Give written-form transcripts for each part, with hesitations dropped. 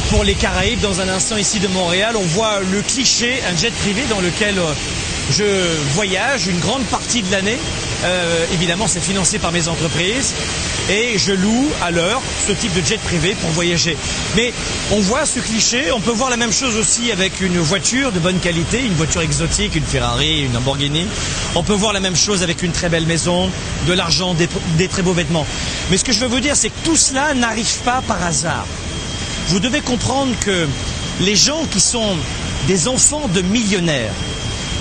pour les Caraïbes. Dans un instant ici de Montréal, on voit le cliché, un jet privé dans lequel je voyage une grande partie de l'année. Évidemment, c'est financé par mes entreprises et je loue à l'heure ce type de jet privé pour voyager. Mais on voit ce cliché, on peut voir la même chose aussi avec une voiture de bonne qualité, une voiture exotique, une Ferrari, une Lamborghini. On peut voir la même chose avec une très belle maison, de l'argent, des très beaux vêtements. Mais ce que je veux vous dire, c'est que tout cela n'arrive pas par hasard. Vous devez comprendre que les gens qui sont des enfants de millionnaires,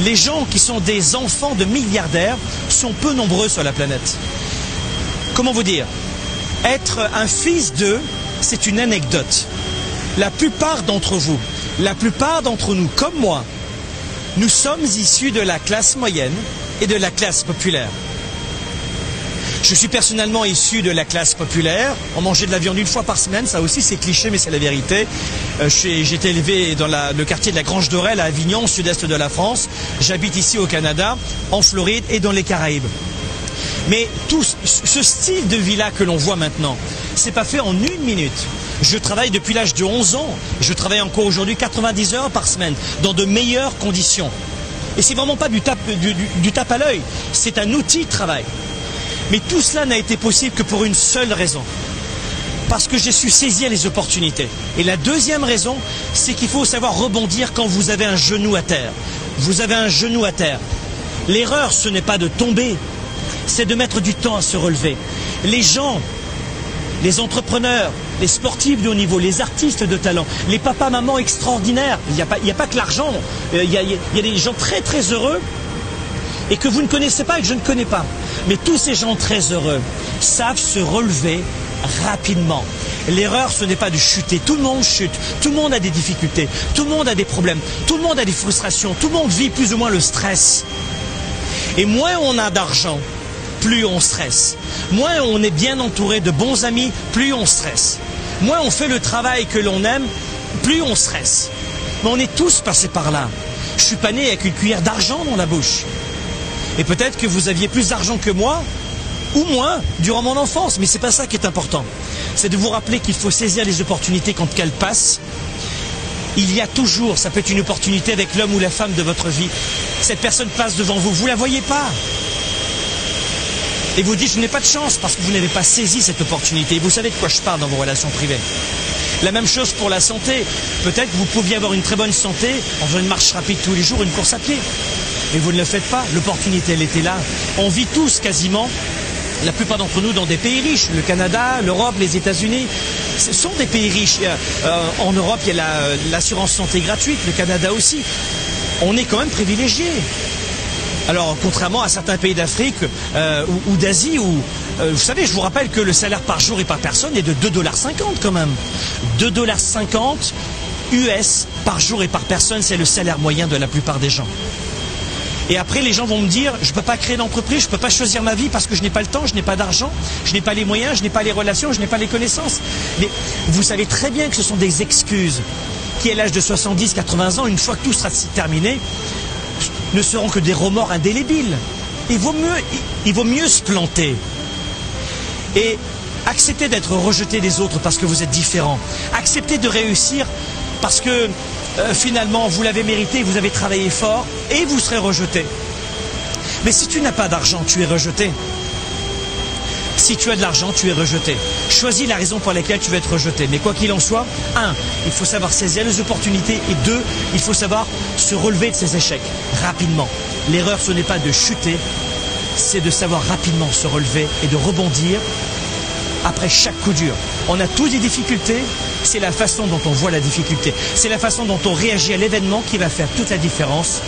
les gens qui sont des enfants de milliardaires sont peu nombreux sur la planète. Comment vous dire? Être un fils d'eux, c'est une anecdote. La plupart d'entre vous, la plupart d'entre nous, comme moi, nous sommes issus de la classe moyenne et de la classe populaire. Je suis personnellement issu de la classe populaire. On mangeait de la viande une fois par semaine, ça aussi c'est cliché mais c'est la vérité. J'étais élevé dans le quartier de la Grange d'Orel à Avignon, au sud-est de la France. J'habite ici au Canada, en Floride et dans les Caraïbes. Mais tout ce style de vie-là que l'on voit maintenant, c'est pas fait en une minute. Je travaille depuis l'âge de 11 ans. Je travaille encore aujourd'hui 90 heures par semaine, dans de meilleures conditions. Et c'est vraiment pas du tape à l'œil, c'est un outil de travail. Mais tout cela n'a été possible que pour une seule raison. Parce que j'ai su saisir les opportunités. Et la deuxième raison, c'est qu'il faut savoir rebondir quand vous avez un genou à terre. Vous avez un genou à terre. L'erreur, ce n'est pas de tomber, c'est de mettre du temps à se relever. Les gens, les entrepreneurs, les sportifs de haut niveau, les artistes de talent, les papas, mamans extraordinaires, il n'y a pas que l'argent, il y a des gens très très heureux et que vous ne connaissez pas et que je ne connais pas. Mais tous ces gens très heureux savent se relever rapidement. L'erreur, ce n'est pas de chuter. Tout le monde chute, tout le monde a des difficultés, tout le monde a des problèmes, tout le monde a des frustrations, tout le monde vit plus ou moins le stress. Et moins on a d'argent, plus on stresse. Moins on est bien entouré de bons amis, plus on stresse. Moins on fait le travail que l'on aime, plus on stresse. Mais on est tous passés par là. Je suis pas né avec une cuillère d'argent dans la bouche. Et peut-être que vous aviez plus d'argent que moi, ou moins, durant mon enfance. Mais c'est pas ça qui est important. C'est de vous rappeler qu'il faut saisir les opportunités quand elles passent. Il y a toujours, ça peut être une opportunité avec l'homme ou la femme de votre vie. Cette personne passe devant vous, vous ne la voyez pas. Et vous dites, je n'ai pas de chance parce que vous n'avez pas saisi cette opportunité. Et vous savez de quoi je parle dans vos relations privées. La même chose pour la santé. Peut-être que vous pouviez avoir une très bonne santé en faisant une marche rapide tous les jours, une course à pied. Mais vous ne le faites pas. L'opportunité, elle était là. On vit tous quasiment, la plupart d'entre nous, dans des pays riches. Le Canada, l'Europe, les États-Unis. Ce sont des pays riches. En Europe, il y a l'assurance santé gratuite. Le Canada aussi. On est quand même privilégiés. Alors, contrairement à certains pays d'Afrique ou d'Asie, où, vous savez, je vous rappelle que le salaire par jour et par personne est de 2,50 $ quand même. 2,50 $ US par jour et par personne, c'est le salaire moyen de la plupart des gens. Et après, les gens vont me dire, je ne peux pas créer d'entreprise, je ne peux pas choisir ma vie parce que je n'ai pas le temps, je n'ai pas d'argent, je n'ai pas les moyens, je n'ai pas les relations, je n'ai pas les connaissances. Mais vous savez très bien que ce sont des excuses qui, à l'âge de 70, 80 ans, une fois que tout sera terminé, ne seront que des remords indélébiles. Il vaut mieux se planter et accepter d'être rejeté des autres parce que vous êtes différent. Accepter de réussir parce que finalement vous l'avez mérité, vous avez travaillé fort et vous serez rejeté. Mais si tu n'as pas d'argent, tu es rejeté. Si tu as de l'argent, tu es rejeté. Choisis la raison pour laquelle tu vas être rejeté. Mais quoi qu'il en soit, 1, il faut savoir saisir les opportunités et 2, il faut savoir se relever de ses échecs rapidement. L'erreur, ce n'est pas de chuter, c'est de savoir rapidement se relever et de rebondir après chaque coup dur. On a tous des difficultés, c'est la façon dont on voit la difficulté. C'est la façon dont on réagit à l'événement qui va faire toute la différence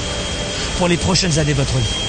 pour les prochaines années de votre vie.